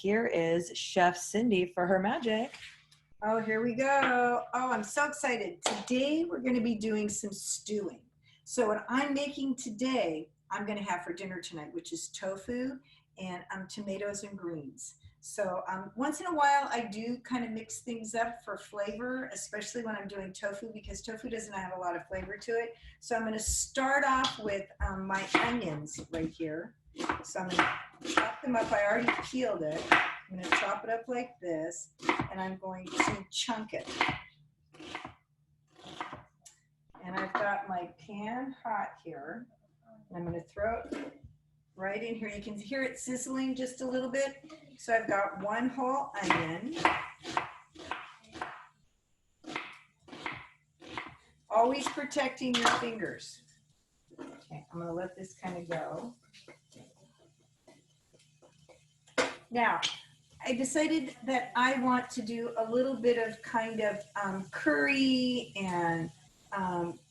Here is Chef Cindy for her magic. Oh, here we go. Oh, I'm so excited. Today we're going to be doing some stewing. So what I'm making today, I'm going to have for dinner tonight, which is tofu and tomatoes and greens. So once in a while, I do kind of mix things up for flavor, especially when I'm doing tofu, because tofu doesn't have a lot of flavor to it. So I'm going to start off with my onions right here. So I'm going to chop them up. I already peeled it. I'm going to chop it up like this, and I'm going to chunk it. And I've got my pan hot here. And I'm going to throw it right in here. You can hear it sizzling just a little bit. So I've got one whole onion. Always protecting your fingers. Okay, I'm going to let this kind of go. Now, I decided that I want to do a little bit of kind of curry and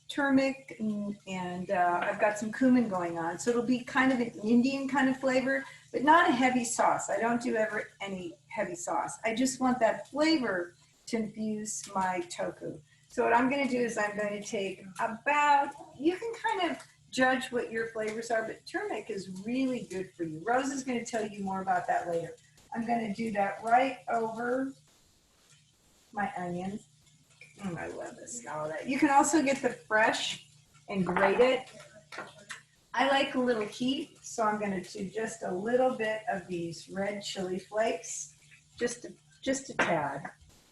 turmeric, and I've got some cumin going on. So it'll be kind of an Indian kind of flavor, but not a heavy sauce. I don't do ever any heavy sauce. I just want that flavor to infuse my tofu. So what I'm going to do is I'm going to take about, you can kind of judge what your flavors are, but turmeric is really good for you. Rose is going to tell you more about that later. I'm going to do that right over my onions. I love the smell of that. You can also get the fresh and grate it. I like a little heat, so I'm going to do just a little bit of these red chili flakes, just a tad.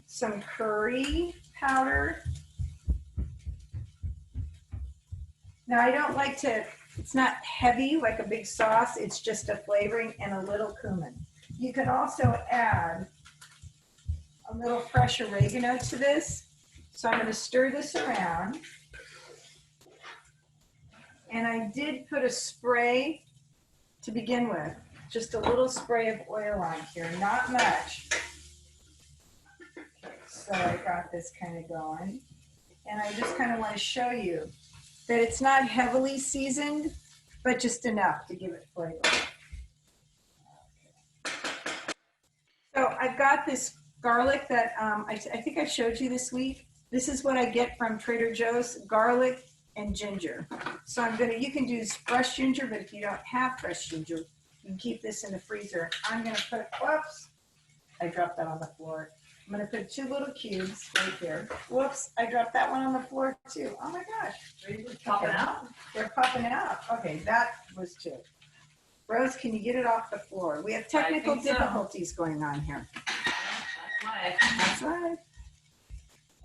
Some curry powder. Now I don't like to, it's not heavy like a big sauce, it's just a flavoring and a little cumin. You can also add a little fresh oregano to this. So I'm going to stir this around. And I did put a spray to begin with, just a little spray of oil on here, not much. So I got this kind of going. And I just kind of want to show you that it's not heavily seasoned, but just enough to give it flavor. So I've got this garlic that I think I showed you this week. This is what I get from Trader Joe's, garlic and ginger. So you can do fresh ginger, but if you don't have fresh ginger, you can keep this in the freezer. I'm going to put, whoops, I dropped that on the floor. I'm going to put 2 little cubes right here. Whoops, I dropped that one on the floor too. Oh my gosh. Are you popping out? They're popping out. Okay, that was 2. Rose, can you get it off the floor? We have technical difficulties going on here. That's right.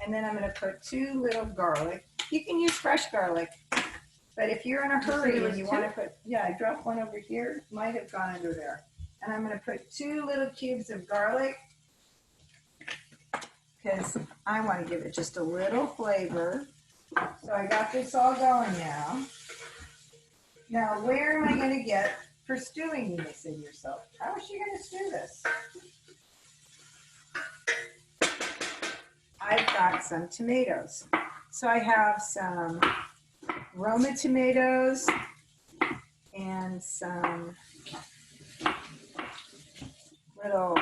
And then I'm going to put 2 little garlic. You can use fresh garlic, but if you're in a hurry and you want to put, yeah, I dropped one over here. Might have gone under there. And I'm going to put 2 little cubes of garlic because I want to give it just a little flavor. So I got this all going now. Now, where am I going to get for stewing, you may say to yourself? How is she going to stew this? I've got some tomatoes. So I have some Roma tomatoes and some little,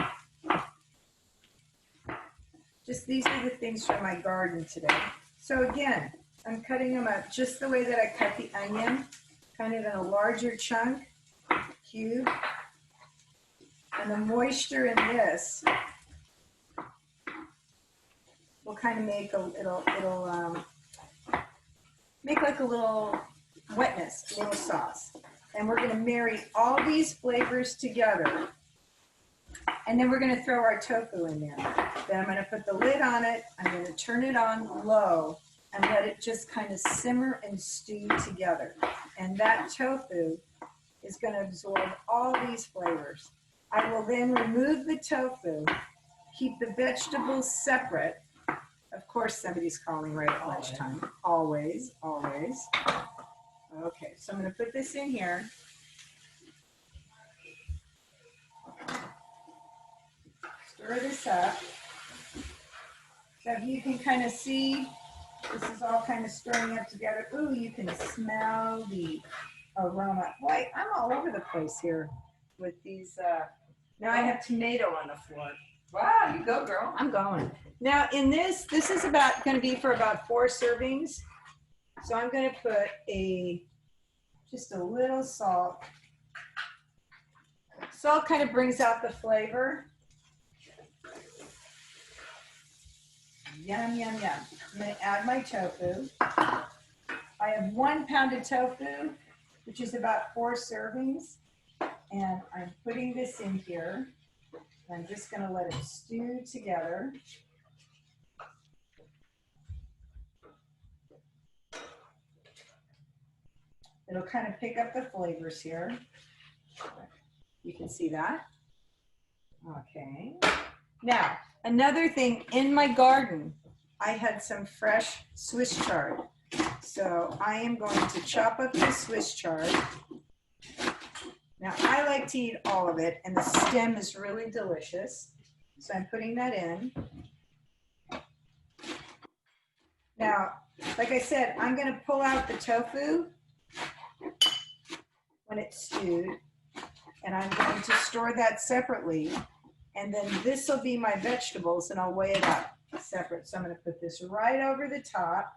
just these are the things from my garden today. So again, I'm cutting them up just the way that I cut the onion, kind of in a larger chunk, cube. And the moisture in this will kind of make it'll make like a little wetness, a little sauce. And we're going to marry all these flavors together. And then we're going to throw our tofu in there. Then I'm going to put the lid on it. I'm going to turn it on low and let it just kind of simmer and stew together. And that tofu is going to absorb all these flavors. I will then remove the tofu, keep the vegetables separate. Of course, somebody's calling right at lunchtime. Always, always. Okay, so I'm going to put this in here. Stir this up. So you can kind of see, this is all kind of stirring up together. Ooh, you can smell the aroma. Boy, I'm all over the place here with these Now I have tomato on the floor. Wow, you go, girl. I'm going. Now in this is about going to be for about 4 servings. So I'm going to put just a little salt. Salt kind of brings out the flavor. Yum, yum, yum. I'm going to add my tofu. I have 1 pound of tofu, which is about 4 servings. And I'm putting this in here. I'm just going to let it stew together. It'll kind of pick up the flavors here. You can see that. Okay. Now, another thing, in my garden, I had some fresh Swiss chard. So I am going to chop up the Swiss chard. Now, I like to eat all of it, and the stem is really delicious. So I'm putting that in. Now, like I said, I'm going to pull out the tofu when it's stewed, and I'm going to store that separately. And then this will be my vegetables, and I'll weigh it up separate. So I'm going to put this right over the top,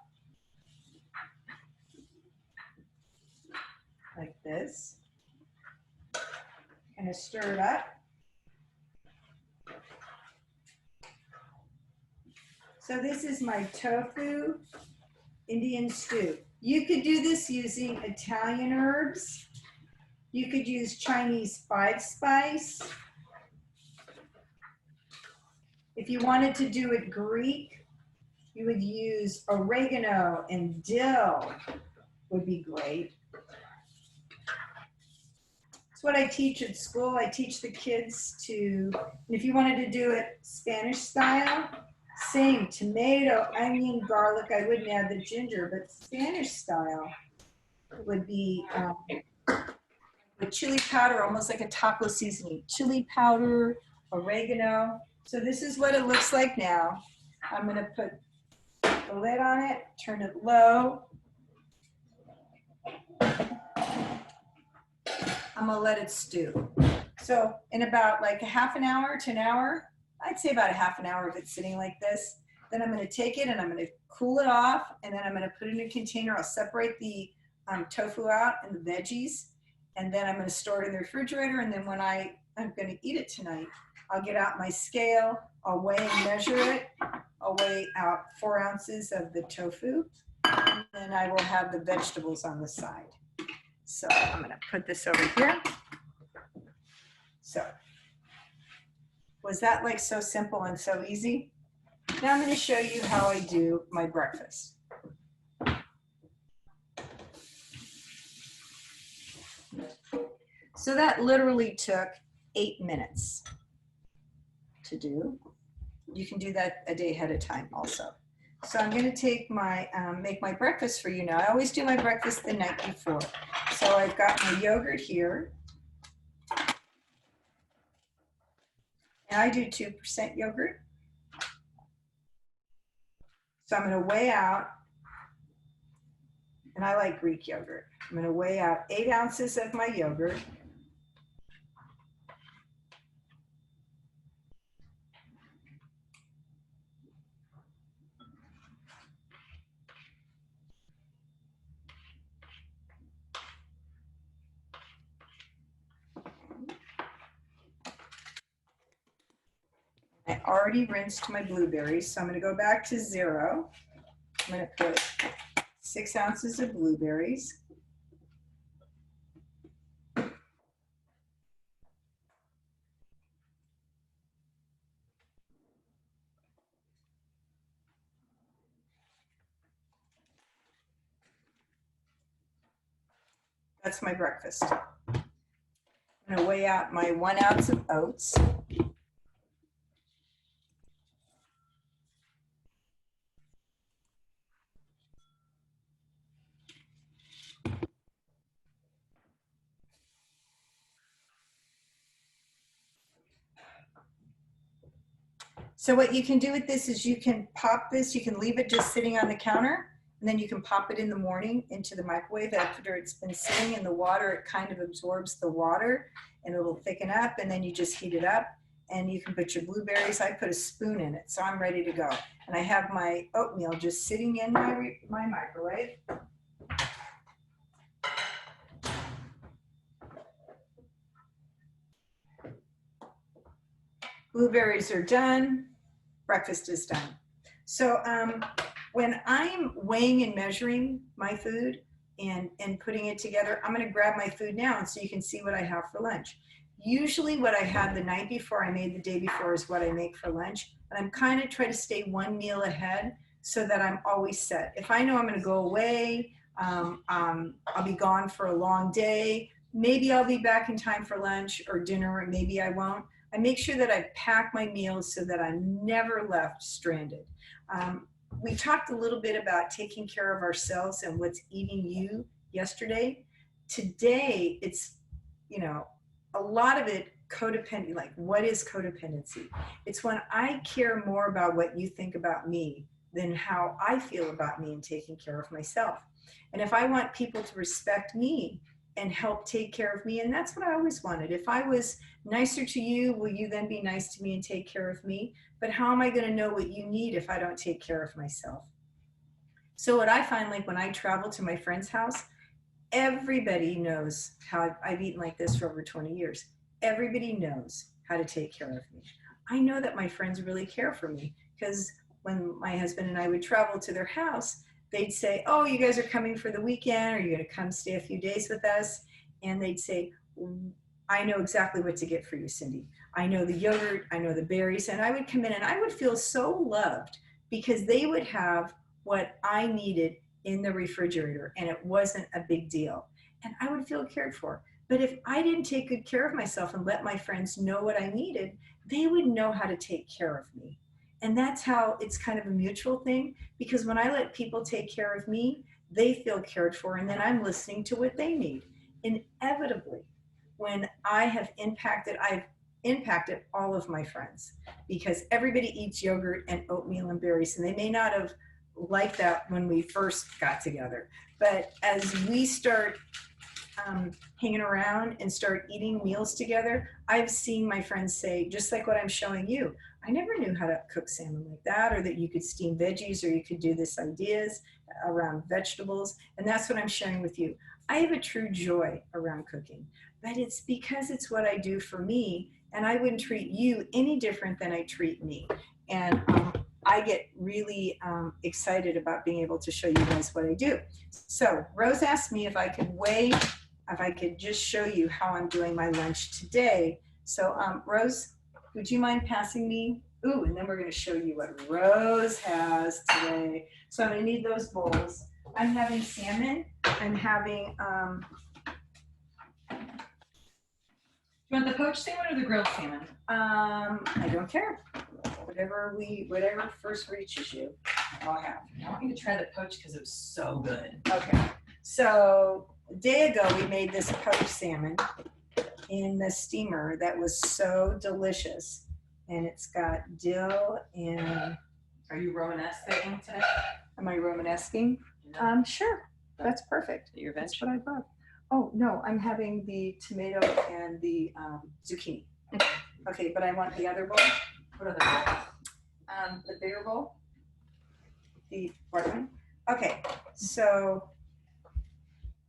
like this. Kind of stir it up. So this is my tofu Indian stew. You could do this using Italian herbs. You could use Chinese 5-spice. If you wanted to do it Greek, you would use oregano and dill, would be great. It's what I teach at school. I teach the kids to, if you wanted to do it Spanish style, same, tomato, onion, garlic. I wouldn't add the ginger, but Spanish style would be with chili powder, almost like a taco seasoning. Chili powder, oregano. So this is what it looks like now. I'm going to put the lid on it, turn it low. I'm going to let it stew. So in about like a half an hour to an hour, I'd say about a half an hour if it's sitting like this. Then I'm going to take it and I'm going to cool it off, and then I'm going to put it in a container. I'll separate the tofu out and the veggies, and then I'm going to store it in the refrigerator. And then when I'm going to eat it tonight, I'll get out my scale, I'll weigh and measure it. I'll weigh out 4 ounces of the tofu, and then I will have the vegetables on the side. So I'm going to put this over here. So was that like so simple and so easy? Now I'm going to show you how I do my breakfast. So that literally took 8 minutes to do. You can do that a day ahead of time also. So I'm going to take my, make my breakfast for you now. I always do my breakfast the night before. So I've got my yogurt here. And I do 2% yogurt. So I'm going to weigh out, and I like Greek yogurt. I'm going to weigh out 8 ounces of my yogurt. I already rinsed my blueberries, so I'm going to go back to 0. I'm going to put 6 ounces of blueberries. That's my breakfast. I'm going to weigh out my 1 ounce of oats. So what you can do with this is you can pop this, you can leave it just sitting on the counter, And then you can pop it in the morning into the microwave after it's been sitting in the water. It kind of absorbs the water and it'll thicken up, and then you just heat it up and you can put your blueberries. I put a spoon in it, so I'm ready to go. And I have my oatmeal just sitting in my microwave. Blueberries are done. Breakfast is done. So when I'm weighing and measuring my food and putting it together, I'm going to grab my food now and so you can see what I have for lunch. Usually what I had the night before I made the day before is what I make for lunch. And I'm kind of try to stay one meal ahead so that I'm always set. If I know I'm going to go away, I'll be gone for a long day. Maybe I'll be back in time for lunch or dinner, or maybe I won't. I make sure that I pack my meals so that I'm never left stranded. We talked a little bit about taking care of ourselves and what's eating you yesterday. Today, it's, a lot of it codependent. Like, what is codependency? It's when I care more about what you think about me than how I feel about me and taking care of myself. And if I want people to respect me and help take care of me, and that's what I always wanted. If I was nicer to you, will you then be nice to me and take care of me? But how am I going to know what you need if I don't take care of myself? So what I find, like when I travel to my friend's house, everybody knows how I've eaten like this for over 20 years. Everybody knows how to take care of me. I know that my friends really care for me because when my husband and I would travel to their house, they'd say, oh, you guys are coming for the weekend, or you're going to come stay a few days with us. And they'd say, I know exactly what to get for you, Cindy. I know the yogurt, I know the berries. And I would come in and I would feel so loved because they would have what I needed in the refrigerator and it wasn't a big deal. And I would feel cared for. But if I didn't take good care of myself and let my friends know what I needed, they would know how to take care of me. And that's how it's kind of a mutual thing, because when I let people take care of me, they feel cared for, and then I'm listening to what they need. Inevitably, when I've impacted all of my friends, because everybody eats yogurt and oatmeal and berries, and they may not have liked that when we first got together. But as we start hanging around and start eating meals together, I've seen my friends say, just like what I'm showing you, I never knew how to cook salmon like that, or that you could steam veggies, or you could do this ideas around vegetables. And that's what I'm sharing with you. I have a true joy around cooking, but it's because it's what I do for me, and I wouldn't treat you any different than I treat me. And I get really excited about being able to show you guys what I do. So Rose asked me if I could just show you how I'm doing my lunch today. So Rose, would you mind passing me? Ooh, and then we're going to show you what Rose has today. So I'm going to need those bowls. I'm having salmon. I'm having, You want the poached salmon or the grilled salmon? I don't care. Whatever first reaches you, I'll have. I want you to try the poached because it was so good. Okay. So a day ago, we made this poached salmon in the steamer that was so delicious. And it's got dill and... Are you Romanesque-ing today? Am I Romanesquing? No. Sure. That's perfect. Your veg? That's what I brought. Oh, no, I'm having the tomato and the zucchini. Okay, but I want the other bowl. What other bowl? The bigger bowl. The white one. Okay, so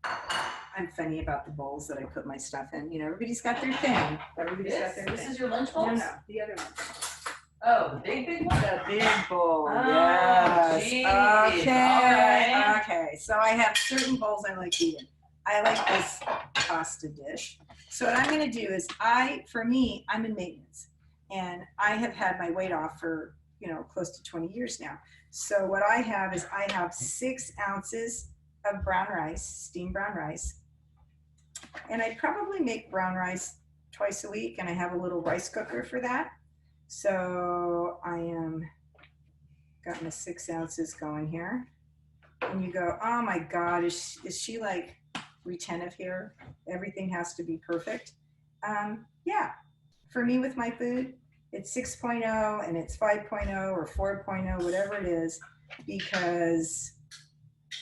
I'm funny about the bowls that I put my stuff in. You know, everybody's got their thing. Everybody's got their This thing. is your lunch bowl? No, the other one. Oh, the big one? The big bowl, Oh, yes. geez. Okay, All right. okay. So I have certain bowls I like eating. I like this pasta dish. So what I'm gonna do is for me, I'm in maintenance. And I have had my weight off for, close to 20 years now. So what I have is I have 6 ounces of brown rice, steamed brown rice. And I probably make brown rice twice a week, and I have a little rice cooker for that. So I am got my 6 ounces going here. And you go, oh my God, is she like retentive here? Everything has to be perfect. Yeah, for me with my food, it's 6.0 and it's 5.0 or 4.0, whatever it is, because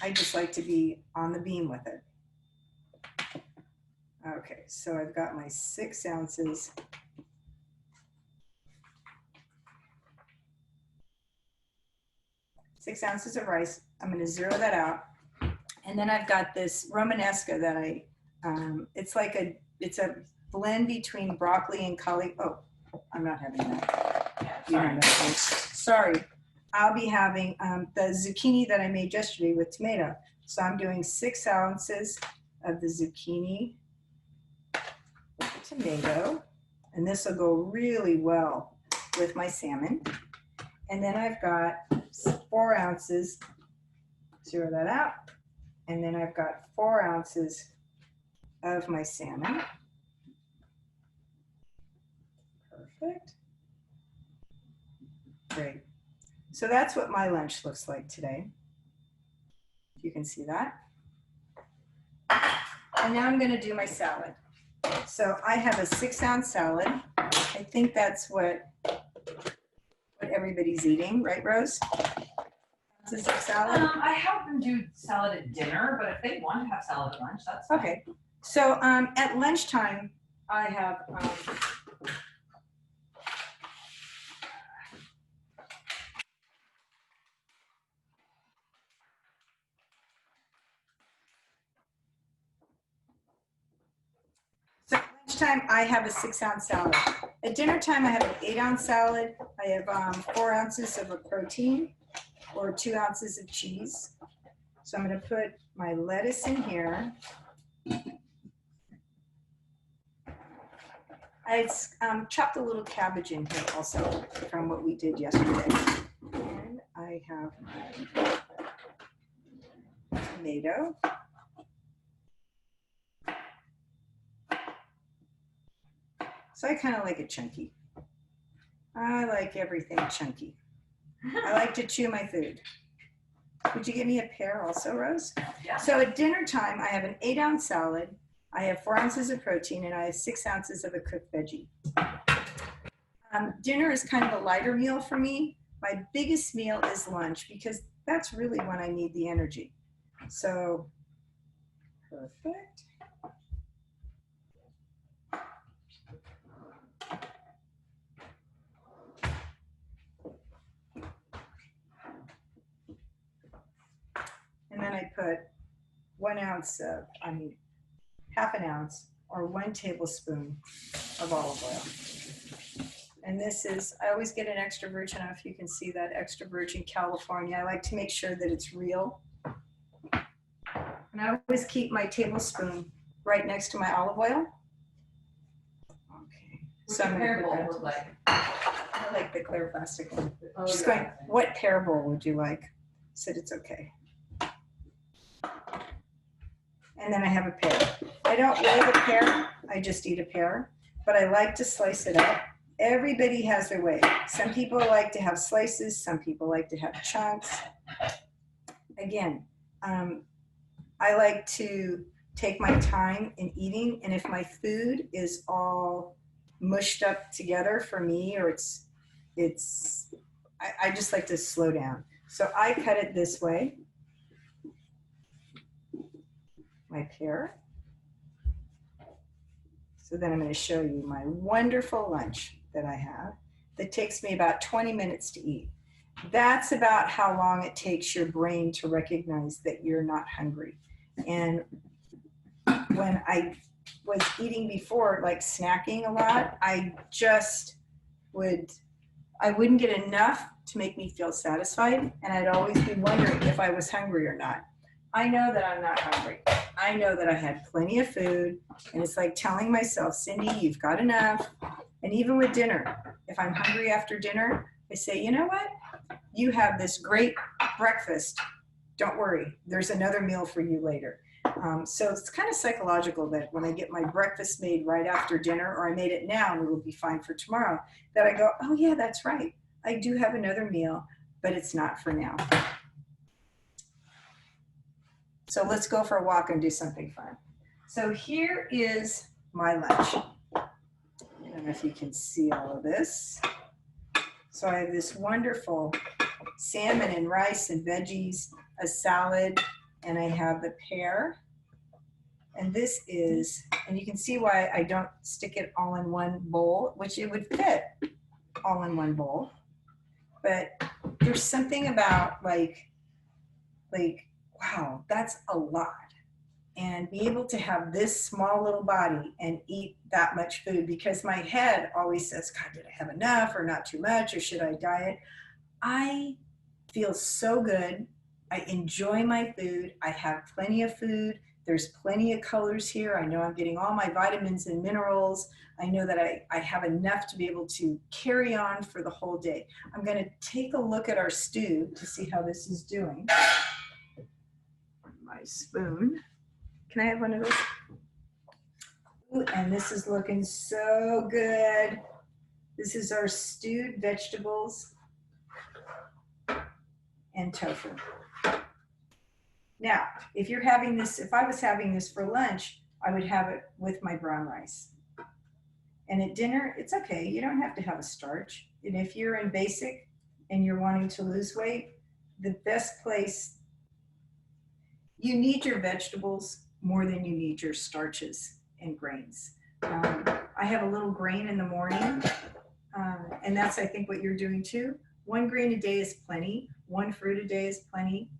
I just like to be on the beam with it. Okay, so I've got my 6 ounces. Six ounces of rice. I'm going to zero that out. And then I've got this Romanesca that it's a blend between broccoli and cauliflower. Oh, I'm not having that. Yeah, Sorry. I'll be having the zucchini that I made yesterday with tomato. So I'm doing 6 ounces of the zucchini with the tomato. And this will go really well with my salmon. And then I've got 4 ounces, zero that out. And then I've got 4 ounces of my salmon. Perfect. Great. So that's what my lunch looks like today. You can see that. And now I'm going to do my salad. So I have a 6-ounce salad. I think that's what everybody's eating, right, Rose? Ounces of salad. I have them do salad at dinner, but if they want to have salad at lunch, that's fine. Okay. So at lunchtime, I have I have a 6-ounce salad. At dinner time, I have an 8-ounce salad. I have 4 ounces of a protein or 2 ounces of cheese. So I'm going to put my lettuce in here. I chopped a little cabbage in here also from what we did yesterday. And I have my tomato. So I kind of like it chunky. I like everything chunky. I like to chew my food. Would you give me a pear also, Rose? Yeah. So at dinner time, I have an 8-ounce salad. I have 4 ounces of protein, and I have 6 ounces of a cooked veggie. Dinner is kind of a lighter meal for me. My biggest meal is lunch because that's really when I need the energy. So, perfect. And then I put 1 ounce of, half an ounce or 1 tablespoon of olive oil. And this is, I always get an extra virgin. I don't know if you can see that, extra virgin California. I like to make sure that it's real. And I always keep my tablespoon right next to my olive oil. Okay. What's your pear bowl look like? I like the clear plastic one. Oh, She's yeah. going, what pear bowl would you like? I said it's okay. And then I have a pear. I don't weigh the pear, I just eat a pear, but I like to slice it up. Everybody has their way. Some people like to have slices, some people like to have chunks. Again, I like to take my time in eating, and if my food is all mushed up together for me, or I just like to slow down. So I cut it this way. My pear. So then I'm going to show you my wonderful lunch that I have that takes me about 20 minutes to eat. That's about how long it takes your brain to recognize that you're not hungry. And when I was eating before, like snacking a lot, I wouldn't get enough to make me feel satisfied. And I'd always be wondering if I was hungry or not. I know that I'm not hungry. I know that I had plenty of food, and it's like telling myself, Cindy, you've got enough. And even with dinner, if I'm hungry after dinner, I say, you know what? You have this great breakfast. Don't worry, there's another meal for you later. So it's kind of psychological that when I get my breakfast made right after dinner, or I made it now and it will be fine for tomorrow, that I go, oh yeah, that's right. I do have another meal, but it's not for now. So let's go for a walk and do something fun. So here is my lunch. I don't know if you can see all of this. So I have this wonderful salmon and rice and veggies, a salad, and I have the pear. And this is, and you can see why I don't stick it all in one bowl, which it would fit all in one bowl. But there's something about like, wow, that's a lot. And be able to have this small little body and eat that much food, because my head always says, God, did I have enough or not too much, or should I diet? I feel so good. I enjoy my food. I have plenty of food. There's plenty of colors here. I know I'm getting all my vitamins and minerals. I know that I have enough to be able to carry on for the whole day. I'm going to take a look at our stew to see how this is doing. My spoon. Can I have one of those? Ooh, and this is looking so good. This is our stewed vegetables and tofu. Now, if you're having this, if I was having this for lunch, I would have it with my brown rice. And at dinner, it's okay. You don't have to have a starch. And if you're in basic and you're wanting to lose weight, the best place, you need your vegetables more than you need your starches and grains. I have a little grain in the morning, and that's, I think, what you're doing too. 1 grain a day is plenty. 1 fruit a day is plenty.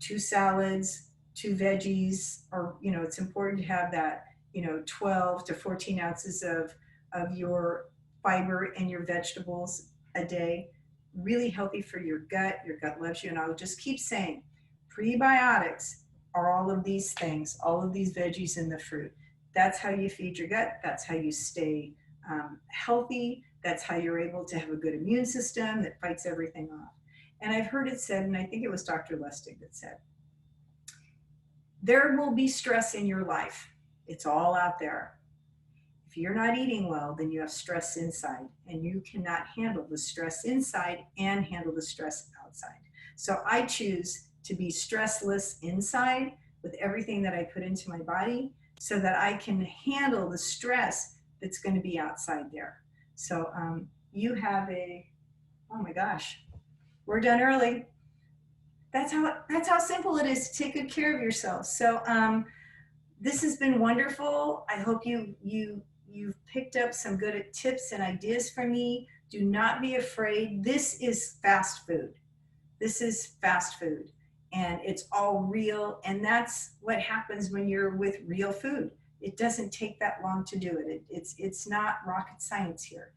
2 salads, 2 veggies, or, you know, it's important to have that, you know, 12 to 14 ounces of your fiber and your vegetables a day. Really healthy for your gut. Your gut loves you. And I'll just keep saying, prebiotics are all of these things, all of these veggies in the fruit. That's how you feed your gut. That's how you stay healthy. That's how you're able to have a good immune system that fights everything off. And I've heard it said, and I think it was Dr. Lustig that said, there will be stress in your life. It's all out there. If you're not eating well, then you have stress inside, and you cannot handle the stress inside and handle the stress outside. So I choose to be stressless inside with everything that I put into my body so that I can handle the stress that's going to be outside there. So you have oh my gosh, we're done early. That's how simple it is to take good care of yourself. So this has been wonderful. I hope you've picked up some good tips and ideas from me. Do not be afraid. This is fast food. This is fast food. And it's all real. And that's what happens when you're with real food. It doesn't take that long to do it. It's not rocket science here.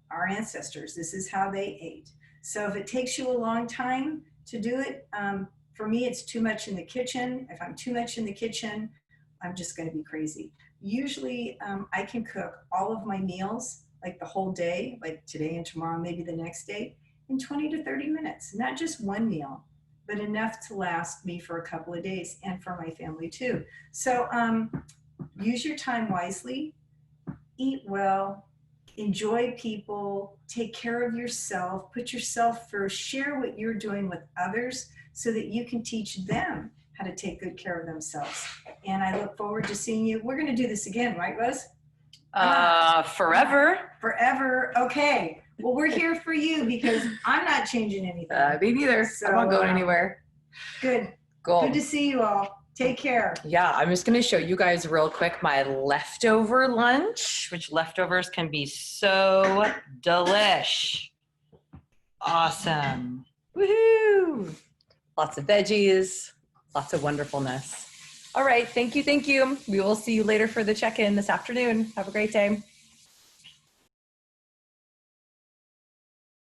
Our ancestors, this is how they ate. So if it takes you a long time to do it, for me, it's too much in the kitchen. If I'm too much in the kitchen, I'm just going to be crazy. Usually I can cook all of my meals, like the whole day, like today and tomorrow, maybe the next day, in 20 to 30 minutes. Not just one meal, but enough to last me for a couple of days and for my family too. So use your time wisely, eat well, enjoy people, take care of yourself, put yourself first, share what you're doing with others so that you can teach them how to take good care of themselves. And I look forward to seeing you. We're going to do this again, right, Rose? Forever. Forever. Okay. Well, we're here for you because I'm not changing anything. Me neither. So, I'm not going anywhere. Good. Cool. Good to see you all. Take care. Yeah, I'm just going to show you guys real quick my leftover lunch, which leftovers can be so delish. Awesome. Woohoo! Lots of veggies, lots of wonderfulness. All right, thank you, thank you. We will see you later for the check-in this afternoon. Have a great day.